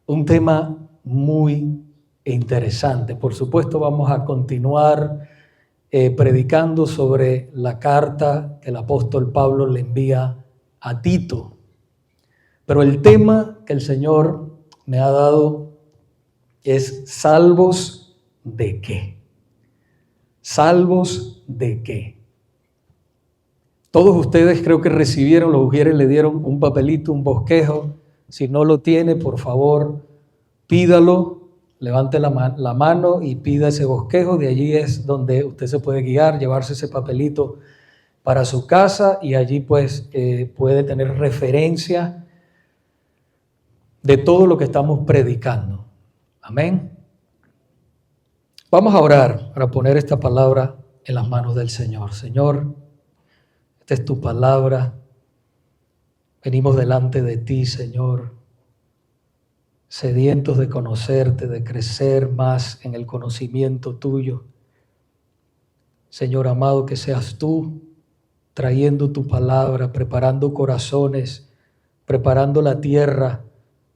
Un tema muy interesante. Por supuesto, vamos a continuar predicando sobre la carta que el apóstol Pablo le envía a Tito. Pero el tema que el Señor me ha dado es ¿salvos de qué? ¿Salvos de qué? Todos ustedes creo que recibieron, los mujeres le dieron un papelito, un bosquejo. Si no lo tiene, por favor, pídalo, levante la mano y pida ese bosquejo. De allí es donde usted se puede guiar, llevarse ese papelito para su casa y allí pues puede tener referencia de todo lo que estamos predicando. Amén. Vamos a orar para poner esta palabra en las manos del Señor. Señor, esta es tu palabra. Venimos delante de ti, Señor, sedientos de conocerte, de crecer más en el conocimiento tuyo. Señor amado, que seas tú trayendo tu palabra, preparando corazones, preparando la tierra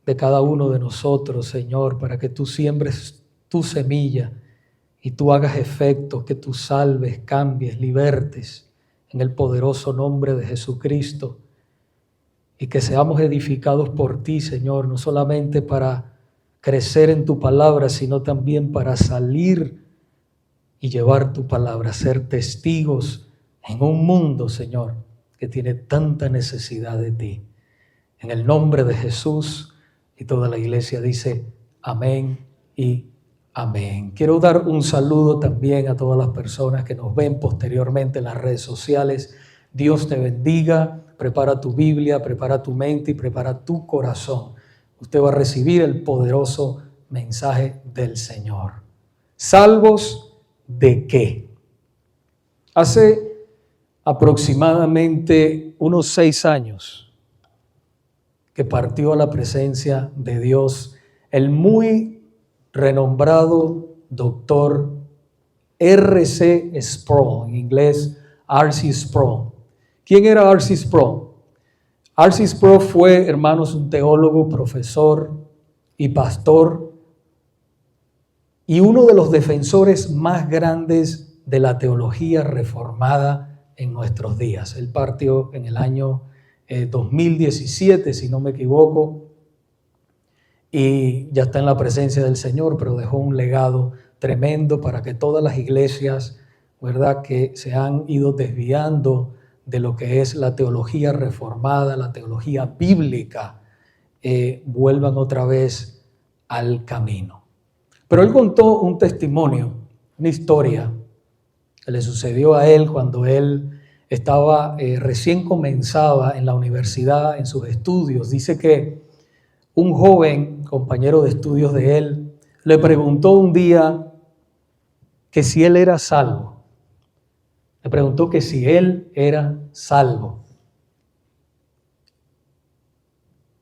de cada uno de nosotros, Señor, para que tú siembres tu semilla y tú hagas efecto, que tú salves, cambies, libertes en el poderoso nombre de Jesucristo. Y que seamos edificados por ti, Señor, no solamente para crecer en tu palabra, sino también para salir y llevar tu palabra, ser testigos en un mundo, Señor, que tiene tanta necesidad de ti. En el nombre de Jesús, y toda la iglesia dice amén y amén. Quiero dar un saludo también a todas las personas que nos ven posteriormente en las redes sociales. Dios te bendiga. Prepara tu Biblia, prepara tu mente y prepara tu corazón. Usted va a recibir el poderoso mensaje del Señor. ¿Salvos de qué? Hace aproximadamente unos 6 años que partió a la presencia de Dios el muy renombrado doctor R.C. Sproul, en inglés R.C. Sproul. ¿Quién era R.C. Sproul? R.C. Sproul fue, hermanos, un teólogo, profesor y pastor y uno de los defensores más grandes de la teología reformada en nuestros días. Él partió en el año 2017, si no me equivoco, y ya está en la presencia del Señor, pero dejó un legado tremendo para que todas las iglesias, ¿verdad?, que se han ido desviando de lo que es la teología reformada, la teología bíblica, vuelvan otra vez al camino. Pero él contó un testimonio, una historia que le sucedió a él cuando él estaba recién comenzaba en la universidad, en sus estudios. Dice que un joven compañero de estudios de él le preguntó un día que si él era salvo. Le preguntó que si él era salvo.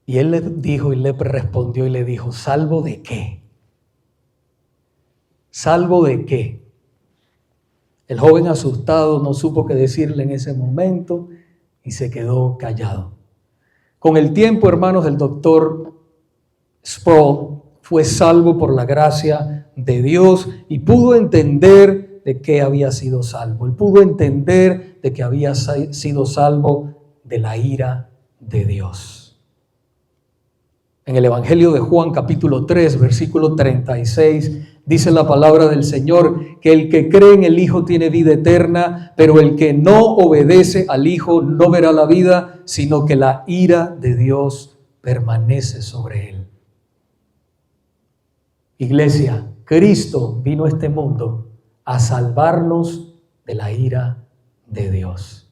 Y él le dijo y le respondió y le dijo, ¿salvo de qué? ¿Salvo de qué? El joven asustado no supo qué decirle en ese momento y se quedó callado. Con el tiempo, hermanos, el doctor Sproul fue salvo por la gracia de Dios y pudo entender de qué había sido salvo. Él pudo entender de que había sido salvo de la ira de Dios. En el Evangelio de Juan, capítulo 3, versículo 36, dice la palabra del Señor que el que cree en el Hijo tiene vida eterna, pero el que no obedece al Hijo no verá la vida, sino que la ira de Dios permanece sobre él. Iglesia, Cristo vino a este mundo a salvarnos de la ira de Dios.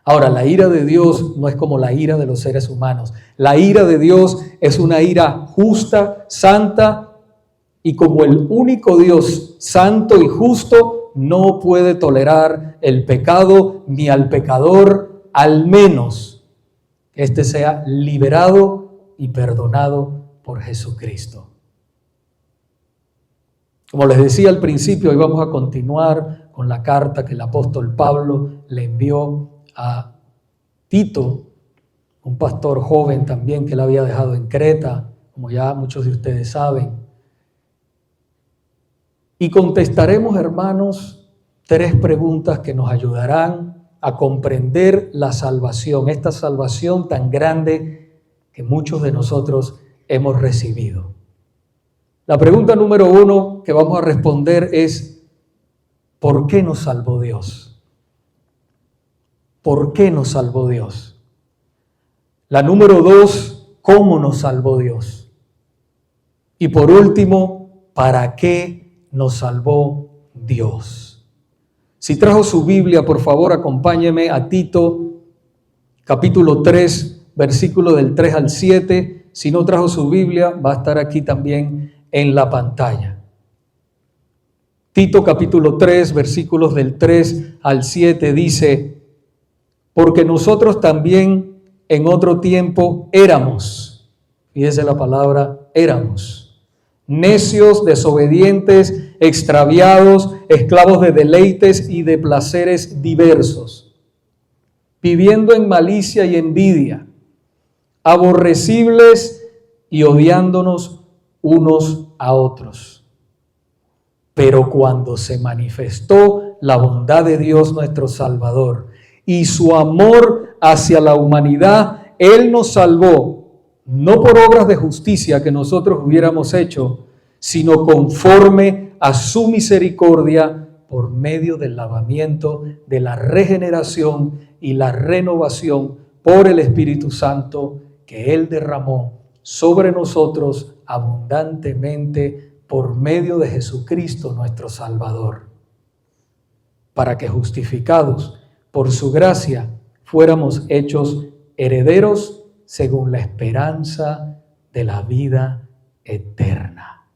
Ahora, la ira de Dios no es como la ira de los seres humanos. La ira de Dios es una ira justa, santa, y como el único Dios santo y justo no puede tolerar el pecado ni al pecador, al menos que éste sea liberado y perdonado por Jesucristo. Como les decía al principio, hoy vamos a continuar con la carta que el apóstol Pablo le envió a Tito, un pastor joven también que él había dejado en Creta, como ya muchos de ustedes saben. Y contestaremos, hermanos, 3 preguntas que nos ayudarán a comprender la salvación, esta salvación tan grande que muchos de nosotros hemos recibido. La pregunta número 1 que vamos a responder es: ¿por qué nos salvó Dios? ¿Por qué nos salvó Dios? La número 2, ¿cómo nos salvó Dios? Y por último, ¿para qué nos salvó Dios? Si trajo su Biblia, por favor, acompáñeme a Tito, capítulo 3, versículo del 3 al 7. Si no trajo su Biblia, va a estar aquí también en la pantalla. Tito, capítulo 3, versículos del 3 al 7 dice: porque nosotros también en otro tiempo éramos, fíjese la palabra éramos, necios, desobedientes, extraviados, esclavos de deleites y de placeres diversos, viviendo en malicia y envidia, aborrecibles y odiándonos unos a otros. Pero cuando se manifestó la bondad de Dios nuestro Salvador y su amor hacia la humanidad, Él nos salvó, no por obras de justicia que nosotros hubiéramos hecho, sino conforme a su misericordia, por medio del lavamiento, de la regeneración y la renovación por el Espíritu Santo que Él derramó sobre nosotros abundantemente por medio de Jesucristo nuestro Salvador, para que justificados por su gracia fuéramos hechos herederos según la esperanza de la vida eterna.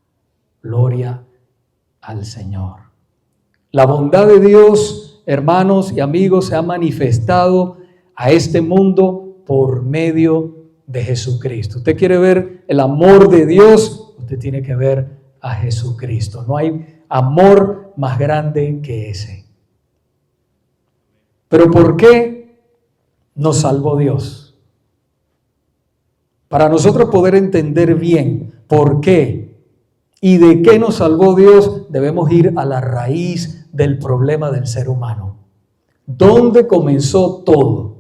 Gloria al Señor. La bondad de Dios, hermanos y amigos, se ha manifestado a este mundo por medio de Jesucristo. Usted quiere ver el amor de Dios, usted tiene que ver a Jesucristo. No hay amor más grande que ese. Pero ¿por qué nos salvó Dios? Para nosotros poder entender bien por qué y de qué nos salvó Dios, debemos ir a la raíz del problema del ser humano. ¿Dónde comenzó todo?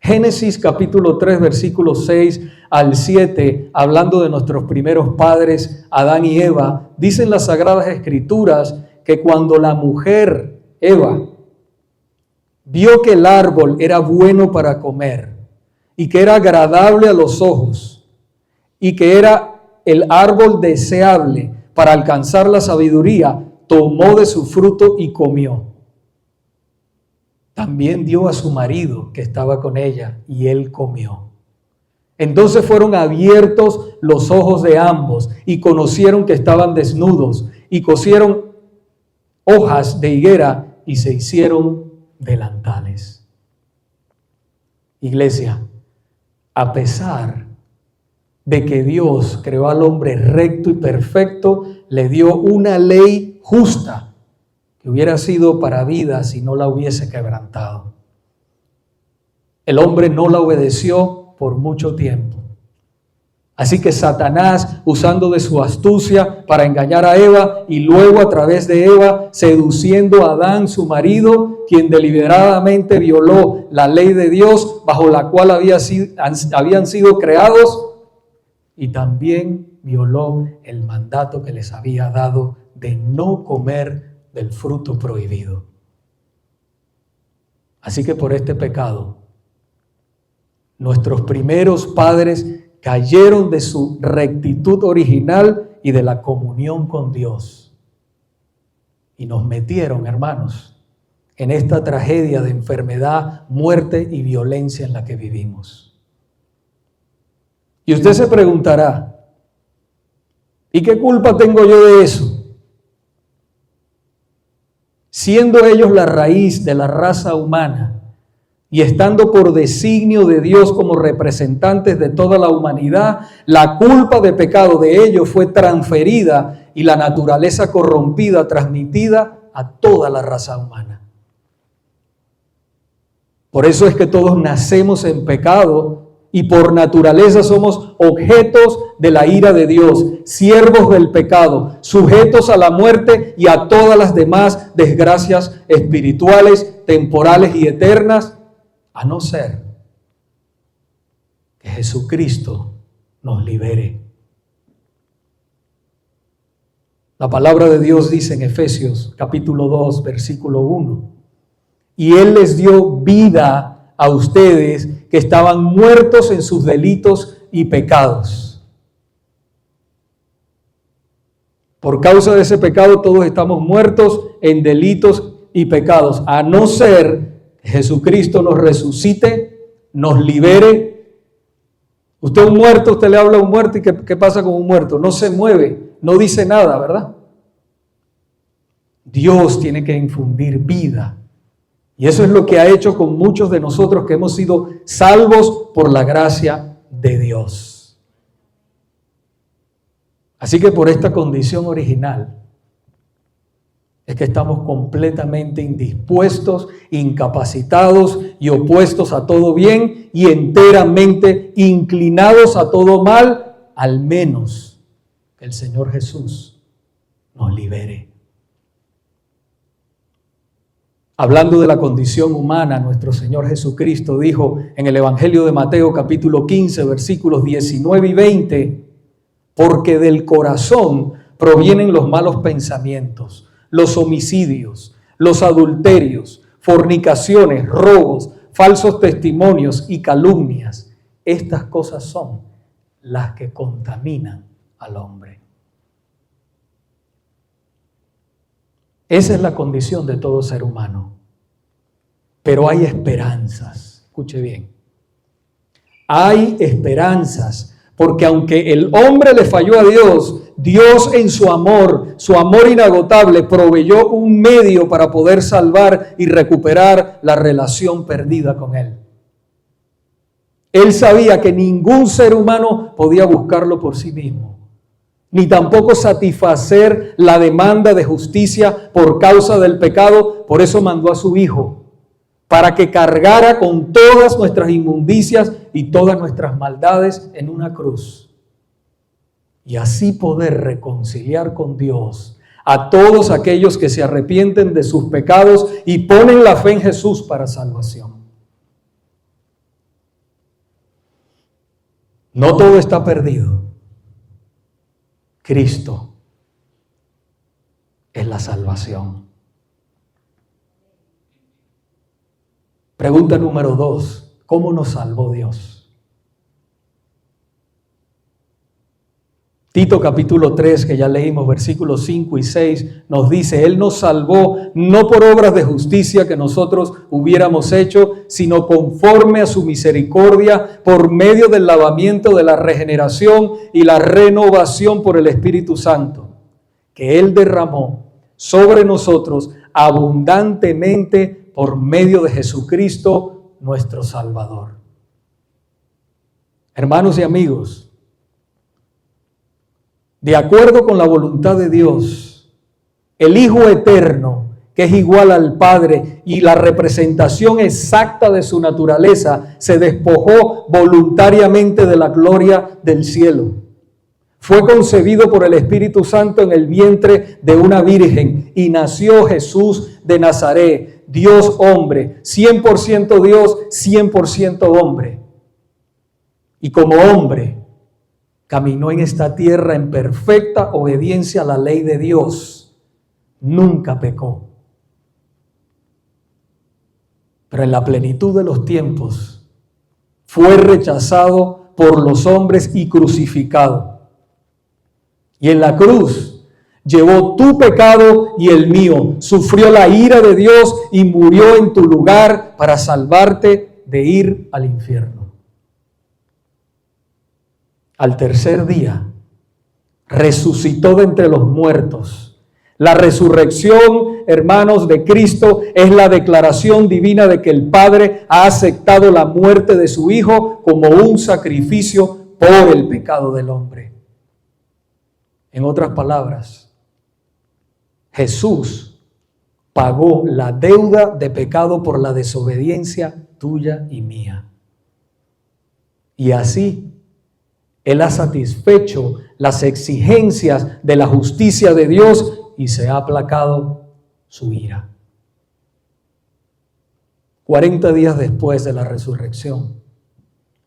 Génesis capítulo 3, versículos 6 al 7, hablando de nuestros primeros padres, Adán y Eva, dicen las Sagradas Escrituras que cuando la mujer, Eva, vio que el árbol era bueno para comer y que era agradable a los ojos y que era el árbol deseable para alcanzar la sabiduría, tomó de su fruto y comió. También dio a su marido que estaba con ella y él comió. Entonces fueron abiertos los ojos de ambos y conocieron que estaban desnudos y cosieron hojas de higuera y se hicieron delantales. Iglesia, a pesar de que Dios creó al hombre recto y perfecto, le dio una ley justa que hubiera sido para vida si no la hubiese quebrantado. El hombre no la obedeció por mucho tiempo. Así que Satanás, usando de su astucia para engañar a Eva y luego a través de Eva seduciendo a Adán, su marido, quien deliberadamente violó la ley de Dios bajo la cual habían sido creados, y también violó el mandato que les había dado de no comer del fruto prohibido. Así que por este pecado, nuestros primeros padres cayeron de su rectitud original y de la comunión con Dios. Y nos metieron, hermanos, en esta tragedia de enfermedad, muerte y violencia en la que vivimos. Y usted se preguntará, ¿y qué culpa tengo yo de eso? Siendo ellos la raíz de la raza humana, y estando por designio de Dios como representantes de toda la humanidad, la culpa de pecado de ellos fue transferida y la naturaleza corrompida transmitida a toda la raza humana. Por eso es que todos nacemos en pecado y por naturaleza somos objetos de la ira de Dios, siervos del pecado, sujetos a la muerte y a todas las demás desgracias espirituales, temporales y eternas, a no ser que Jesucristo nos libere. La palabra de Dios dice en Efesios capítulo 2, versículo 1, y Él les dio vida a ustedes que estaban muertos en sus delitos y pecados. Por causa de ese pecado todos estamos muertos en delitos y pecados, a no ser que Jesucristo nos resucite, nos libere. Usted es un muerto, usted le habla a un muerto y ¿qué pasa con un muerto? No se mueve, no dice nada, ¿verdad? Dios tiene que infundir vida. Y eso es lo que ha hecho con muchos de nosotros que hemos sido salvos por la gracia de Dios. Así que por esta condición original es que estamos completamente indispuestos, incapacitados y opuestos a todo bien y enteramente inclinados a todo mal, al menos que el Señor Jesús nos libere. Hablando de la condición humana, nuestro Señor Jesucristo dijo en el Evangelio de Mateo capítulo 15, versículos 19 y 20, porque del corazón provienen los malos pensamientos, los homicidios, los adulterios, fornicaciones, robos, falsos testimonios y calumnias. Estas cosas son las que contaminan al hombre. Esa es la condición de todo ser humano. Pero hay esperanzas. Escuche bien. Hay esperanzas, porque aunque el hombre le falló a Dios, Dios en su amor inagotable, proveyó un medio para poder salvar y recuperar la relación perdida con Él. Él sabía que ningún ser humano podía buscarlo por sí mismo, ni tampoco satisfacer la demanda de justicia por causa del pecado. Por eso mandó a su Hijo, para que cargara con todas nuestras inmundicias y todas nuestras maldades en una cruz. Y así poder reconciliar con Dios a todos aquellos que se arrepienten de sus pecados y ponen la fe en Jesús para salvación. No todo está perdido. Cristo es la salvación. Pregunta número 2. ¿Cómo nos salvó Dios? Tito capítulo 3, que ya leímos, versículos 5 y 6, nos dice, Él nos salvó no por obras de justicia que nosotros hubiéramos hecho, sino conforme a su misericordia, por medio del lavamiento de la regeneración y la renovación por el Espíritu Santo, que Él derramó sobre nosotros abundantemente por medio de Jesucristo, nuestro Salvador. Hermanos y amigos, de acuerdo con la voluntad de Dios, el Hijo eterno, que es igual al Padre y la representación exacta de su naturaleza, se despojó voluntariamente de la gloria del cielo. Fue concebido por el Espíritu Santo en el vientre de una virgen y nació Jesús de Nazaret, Dios hombre, 100% Dios, 100% hombre. Y como hombre, caminó en esta tierra en perfecta obediencia a la ley de Dios. Nunca pecó. Pero en la plenitud de los tiempos fue rechazado por los hombres y crucificado. Y en la cruz llevó tu pecado y el mío. Sufrió la ira de Dios y murió en tu lugar para salvarte de ir al infierno. Al tercer día resucitó de entre los muertos. La resurrección, hermanos, de Cristo es la declaración divina de que el Padre ha aceptado la muerte de su Hijo como un sacrificio por el pecado del hombre. En otras palabras, Jesús pagó la deuda de pecado por la desobediencia tuya y mía. Y así Él ha satisfecho las exigencias de la justicia de Dios y se ha aplacado su ira. 40 días después de la resurrección,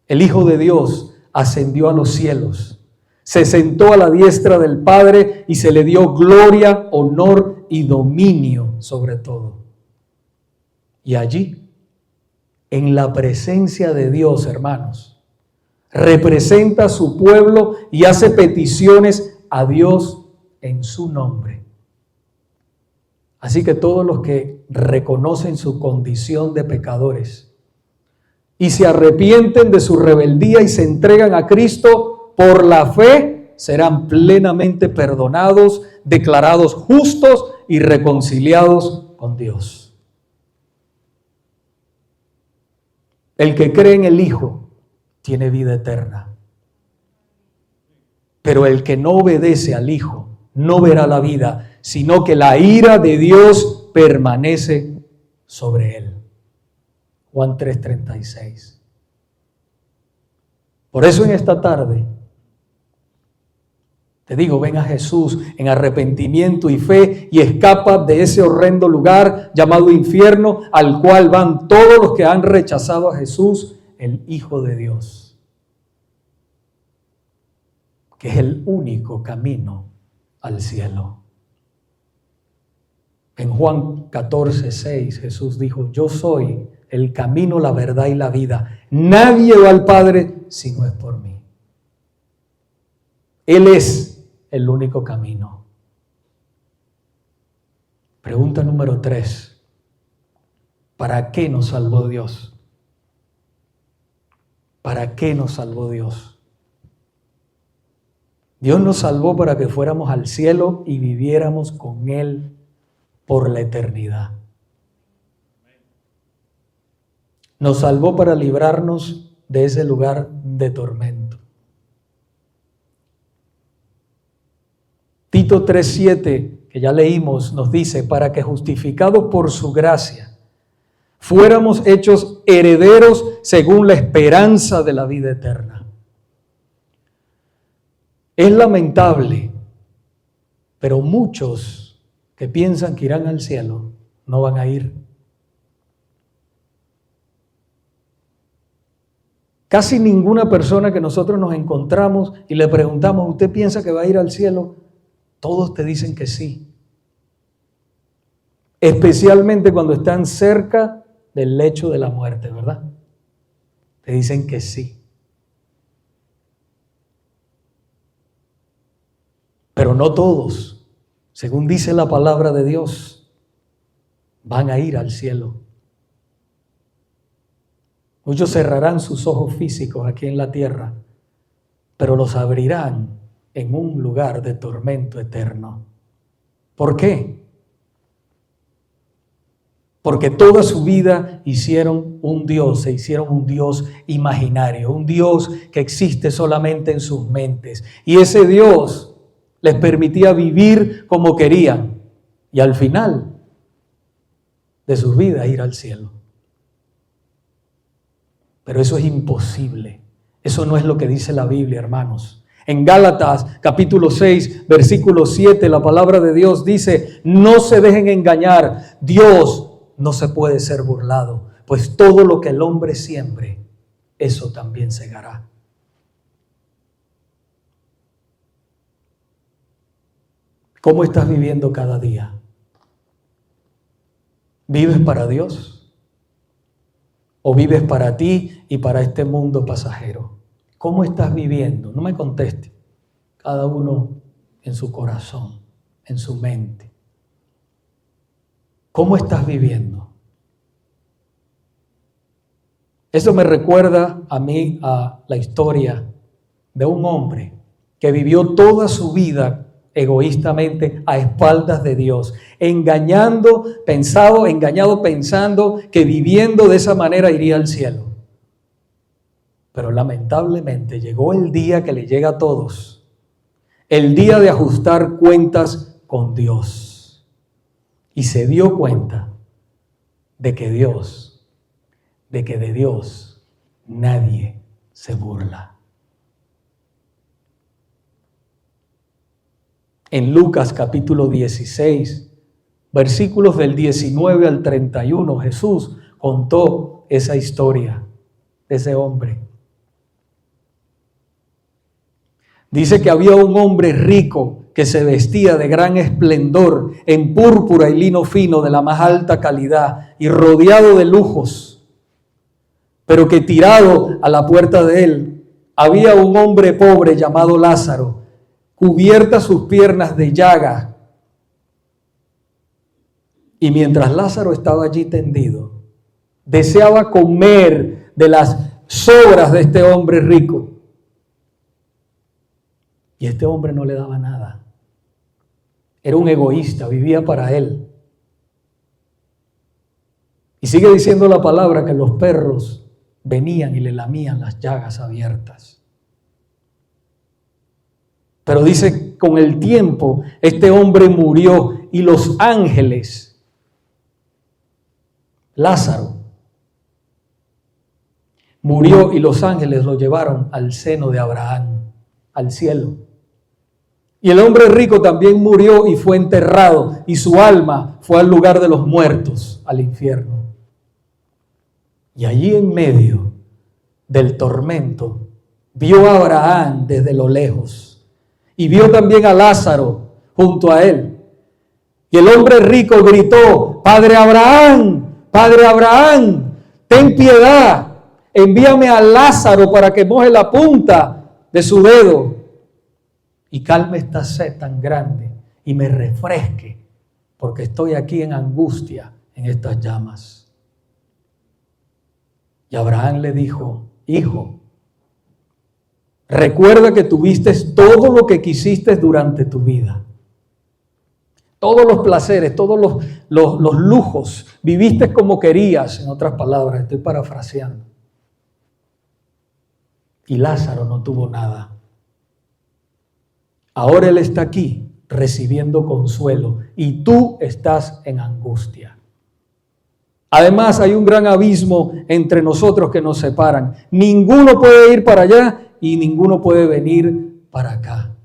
el Hijo de Dios ascendió a los cielos, se sentó a la diestra del Padre y se le dio gloria, honor y dominio sobre todo. Y allí, en la presencia de Dios, hermanos, representa a su pueblo y hace peticiones a Dios en su nombre. Así que todos los que reconocen su condición de pecadores y se arrepienten de su rebeldía y se entregan a Cristo por la fe, serán plenamente perdonados, declarados justos y reconciliados con Dios. El que cree en el Hijo tiene vida eterna. Pero el que no obedece al Hijo no verá la vida, sino que la ira de Dios permanece sobre él. Juan 3:36. Por eso en esta tarde te digo, ven a Jesús en arrepentimiento y fe y escapa de ese horrendo lugar llamado infierno al cual van todos los que han rechazado a Jesús, el Hijo de Dios, que es el único camino al cielo. En Juan 14:6 Jesús dijo, yo soy el camino, la verdad y la vida. Nadie va al Padre si no es por mí. Él es el único camino. Pregunta número 3. ¿Para qué nos salvó Dios? ¿Para qué nos salvó Dios? Dios nos salvó para que fuéramos al cielo y viviéramos con Él por la eternidad. Nos salvó para librarnos de ese lugar de tormento. Tito 3:7, que ya leímos, nos dice, para que justificados por su gracia, fuéramos hechos herederos según la esperanza de la vida eterna. Es lamentable, pero muchos que piensan que irán al cielo no van a ir. Casi ninguna persona que nosotros nos encontramos y le preguntamos, ¿usted piensa que va a ir al cielo? Todos te dicen que sí. Especialmente cuando están cerca del lecho de la muerte, ¿verdad? Te dicen que sí. Pero no todos, según dice la palabra de Dios, van a ir al cielo. Muchos cerrarán sus ojos físicos aquí en la tierra, pero los abrirán en un lugar de tormento eterno. ¿Por qué? Porque toda su vida hicieron un Dios, se hicieron un Dios imaginario, un Dios que existe solamente en sus mentes. Y ese Dios les permitía vivir como querían y al final de sus vidas ir al cielo. Pero eso es imposible. Eso no es lo que dice la Biblia, hermanos. En Gálatas capítulo 6, versículo 7, la palabra de Dios dice, no se dejen engañar, Dios no se puede ser burlado, pues todo lo que el hombre siembre, eso también segará. ¿Cómo estás viviendo cada día? ¿Vives para Dios? ¿O vives para ti y para este mundo pasajero? ¿Cómo estás viviendo? No me conteste. Cada uno en su corazón, en su mente. ¿Cómo estás viviendo? Eso me recuerda a mí a la historia de un hombre que vivió toda su vida egoístamente a espaldas de Dios, engañado pensando que viviendo de esa manera iría al cielo. Pero lamentablemente llegó el día que le llega a todos, el día de ajustar cuentas con Dios. Y se dio cuenta de que de Dios nadie se burla. En Lucas capítulo 16, versículos del 19 al 31, Jesús contó esa historia de ese hombre. Dice que había un hombre rico que se vestía de gran esplendor en púrpura y lino fino de la más alta calidad y rodeado de lujos, pero que tirado a la puerta de él había un hombre pobre llamado Lázaro, cubiertas sus piernas de llagas. Y mientras Lázaro estaba allí tendido, deseaba comer de las sobras de este hombre rico. Y este hombre no le daba nada. Era un egoísta, vivía para él. Y sigue diciendo la palabra que los perros venían y le lamían las llagas abiertas. Pero dice, con el tiempo, este hombre murió y los ángeles, Lázaro, murió y los ángeles lo llevaron al seno de Abraham, al cielo. Y el hombre rico también murió y fue enterrado, y su alma fue al lugar de los muertos, al infierno. Y allí en medio del tormento, vio a Abraham desde lo lejos, y vio también a Lázaro junto a él. Y el hombre rico gritó: Padre Abraham, ten piedad, envíame a Lázaro para que moje la punta de su dedo y calme esta sed tan grande y me refresque, porque estoy aquí en angustia en estas llamas. Y Abraham le dijo: Hijo, recuerda que tuviste todo lo que quisiste durante tu vida. Todos los placeres, todos los lujos, viviste como querías, en otras palabras, estoy parafraseando. Y Lázaro no tuvo nada. Ahora él está aquí recibiendo consuelo y tú estás en angustia. Además, hay un gran abismo entre nosotros que nos separan. Ninguno puede ir para allá y ninguno puede venir para acá.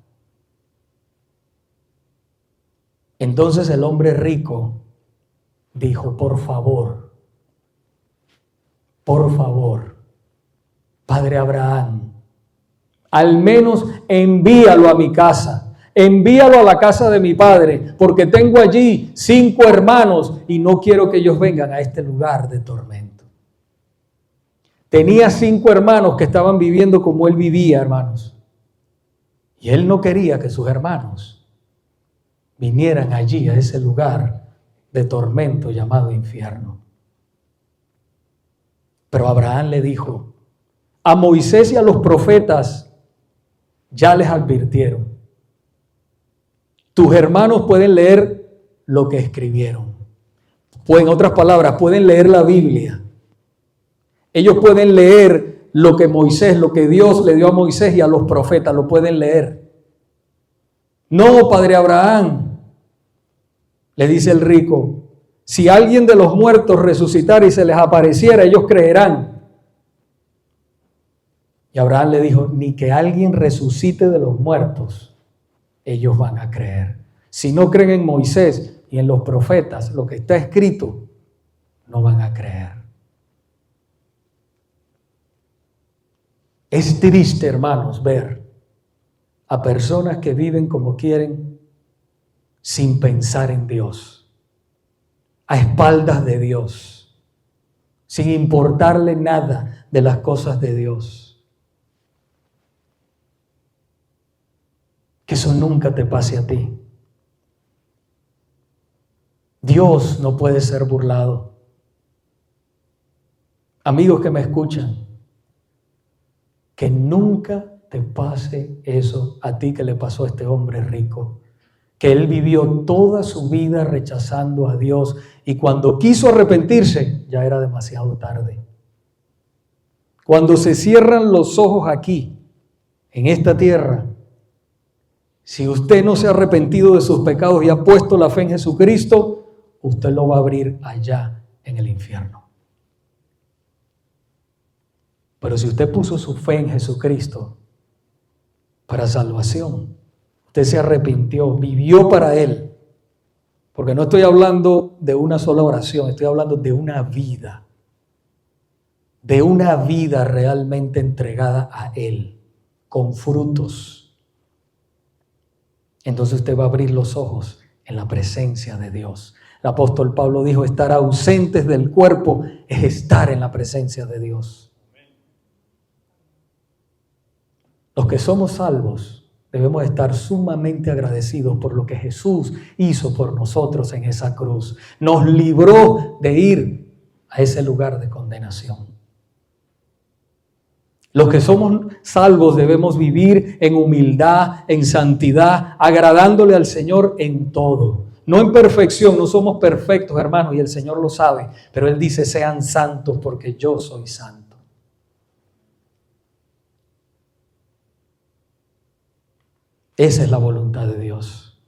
Entonces el hombre rico dijo: por favor, Padre Abraham, al menos envíalo a mi casa, envíalo a la casa de mi padre, porque tengo allí 5 hermanos y no quiero que ellos vengan a este lugar de tormento. Tenía 5 hermanos que estaban viviendo como él vivía, hermanos. Y él no quería que sus hermanos vinieran allí a ese lugar de tormento llamado infierno. Pero Abraham le dijo: a Moisés y a los profetas ya les advirtieron. Tus hermanos pueden leer lo que escribieron. O en otras palabras, pueden leer la Biblia. Ellos pueden leer lo que Moisés, lo que Dios le dio a Moisés y a los profetas, lo pueden leer. No, Padre Abraham, le dice el rico, si alguien de los muertos resucitara y se les apareciera, ellos creerán. Y Abraham le dijo: ni que alguien resucite de los muertos, ellos van a creer. Si no creen en Moisés y en los profetas, lo que está escrito, no van a creer. Es triste, hermanos, ver a personas que viven como quieren sin pensar en Dios, a espaldas de Dios, sin importarle nada de las cosas de Dios. Que eso nunca te pase a ti. Dios no puede ser burlado. Amigos que me escuchan, que nunca te pase eso a ti que le pasó a este hombre rico, que él vivió toda su vida rechazando a Dios y cuando quiso arrepentirse ya era demasiado tarde. Cuando se cierran los ojos aquí, en esta tierra, si usted no se ha arrepentido de sus pecados y ha puesto la fe en Jesucristo, usted lo va a abrir allá en el infierno. Pero si usted puso su fe en Jesucristo para salvación, usted se arrepintió, vivió para Él, porque no estoy hablando de una sola oración, estoy hablando de una vida realmente entregada a Él, con frutos. Entonces usted va a abrir los ojos en la presencia de Dios. El apóstol Pablo dijo, estar ausentes del cuerpo es estar en la presencia de Dios. Los que somos salvos debemos estar sumamente agradecidos por lo que Jesús hizo por nosotros en esa cruz. Nos libró de ir a ese lugar de condenación. Los que somos salvos debemos vivir en humildad, en santidad, agradándole al Señor en todo. No en perfección, no somos perfectos, hermanos, y el Señor lo sabe, pero Él dice, sean santos porque yo soy santo. Esa es la voluntad de Dios.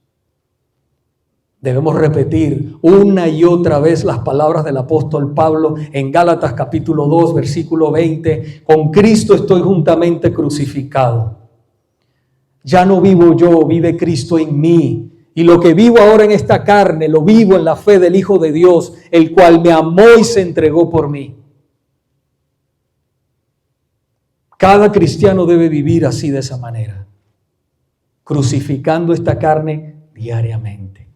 Debemos repetir una y otra vez las palabras del apóstol Pablo en Gálatas capítulo 2, versículo 20. Con Cristo estoy juntamente crucificado. Ya no vivo yo, vive Cristo en mí. Y lo que vivo ahora en esta carne, lo vivo en la fe del Hijo de Dios, el cual me amó y se entregó por mí. Cada cristiano debe vivir así, de esa manera, crucificando esta carne diariamente.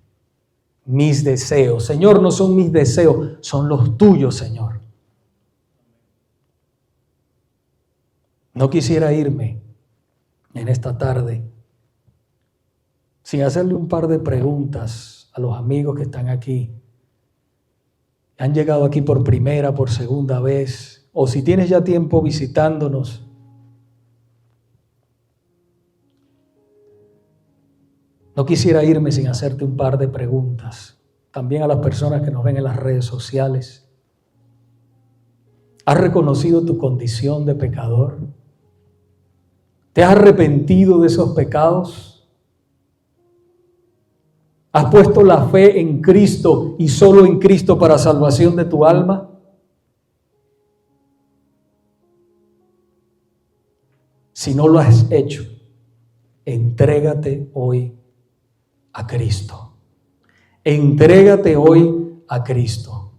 Mis deseos, Señor, no son mis deseos, son los tuyos, Señor. No quisiera irme en esta tarde sin hacerle un par de preguntas a los amigos que están aquí. Han llegado aquí por primera, por segunda vez, o si tienes ya tiempo visitándonos. No quisiera irme sin hacerte un par de preguntas. También a las personas que nos ven en las redes sociales. ¿Has reconocido tu condición de pecador? ¿Te has arrepentido de esos pecados? ¿Has puesto la fe en Cristo y solo en Cristo para salvación de tu alma? Si no lo has hecho, entrégate hoy a Cristo. Entrégate hoy a Cristo.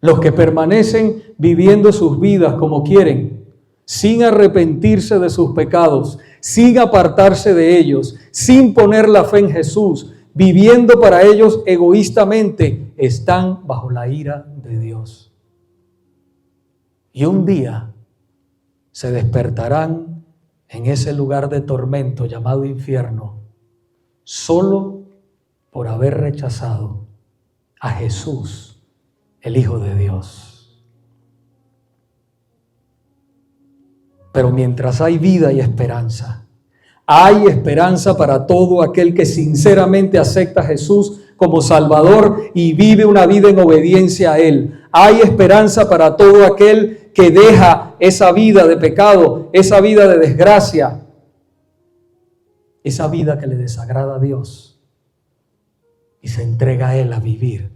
Los que permanecen viviendo sus vidas como quieren, sin arrepentirse de sus pecados, sin apartarse de ellos, sin poner la fe en Jesús, viviendo para ellos egoístamente, están bajo la ira de Dios. Y un día se despertarán en ese lugar de tormento llamado infierno, solo por haber rechazado a Jesús, el Hijo de Dios. Pero mientras hay vida y esperanza, hay esperanza para todo aquel que sinceramente acepta a Jesús como Salvador y vive una vida en obediencia a Él. Hay esperanza para todo aquel que deja esa vida de pecado, esa vida de desgracia, esa vida que le desagrada a Dios y se entrega a Él a vivir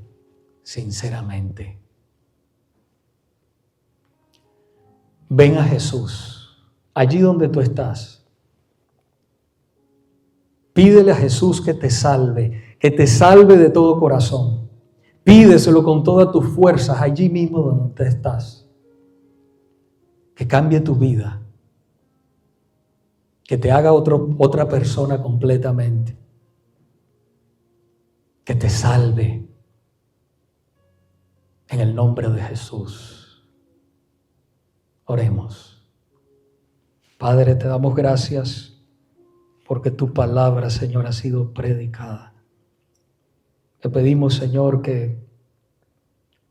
sinceramente. Ven a Jesús, allí donde tú estás. Pídele a Jesús que te salve de todo corazón. Pídeselo con todas tus fuerzas allí mismo donde tú estás. Que cambie tu vida, que te haga otra persona completamente, que te salve en el nombre de Jesús. Oremos. Padre, te damos gracias porque tu palabra, Señor, ha sido predicada. Te pedimos, Señor, que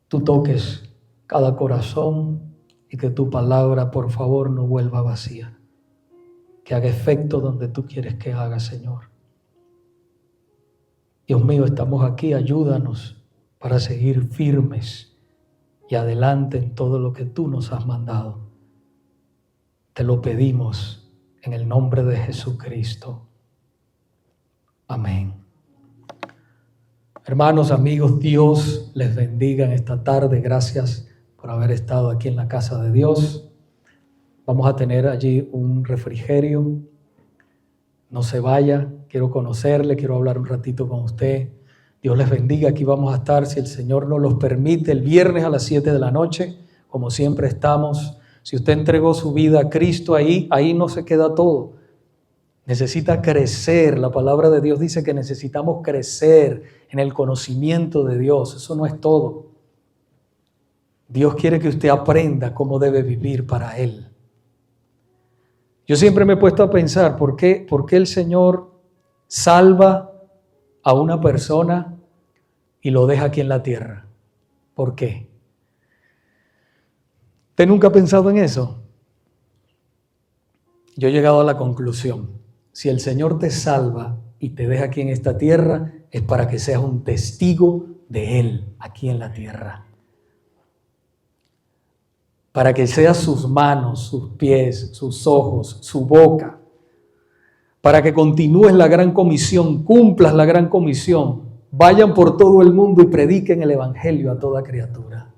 tú toques cada corazón y que tu palabra, por favor, no vuelva vacía. Que haga efecto donde tú quieres que haga, Señor. Dios mío, estamos aquí, ayúdanos para seguir firmes y adelante en todo lo que tú nos has mandado. Te lo pedimos en el nombre de Jesucristo. Amén. Hermanos, amigos, Dios les bendiga en esta tarde. Gracias por haber estado aquí en la casa de Dios. Vamos a tener allí un refrigerio. No se vaya, quiero conocerle, quiero hablar un ratito con usted. Dios les bendiga, aquí vamos a estar, si el Señor nos los permite, el viernes a las 7 de la noche, como siempre estamos. Si usted entregó su vida a Cristo, ahí no se queda todo. Necesita crecer. La palabra de Dios dice que necesitamos crecer en el conocimiento de Dios. Eso no es todo. Dios quiere que usted aprenda cómo debe vivir para Él. Yo siempre me he puesto a pensar, ¿por qué el Señor salva a una persona y lo deja aquí en la tierra? ¿Por qué? ¿Usted nunca ha pensado en eso? Yo he llegado a la conclusión: si el Señor te salva y te deja aquí en esta tierra, es para que seas un testigo de Él aquí en la tierra. Para que seas sus manos, sus pies, sus ojos, su boca. Para que continúes la gran comisión, cumplas la gran comisión. Vayan por todo el mundo y prediquen el evangelio a toda criatura.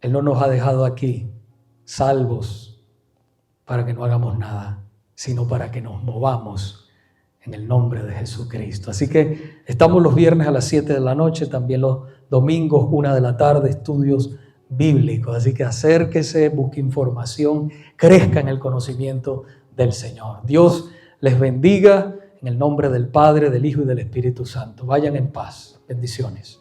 Él no nos ha dejado aquí salvos para que no hagamos nada, sino para que nos movamos en el nombre de Jesucristo. Así que estamos los viernes a las 7 de la noche, también los domingos 1 de la tarde, estudios bíblicos. Así que acérquese, busque información, crezca en el conocimiento del Señor. Dios les bendiga en el nombre del Padre, del Hijo y del Espíritu Santo. Vayan en paz. Bendiciones.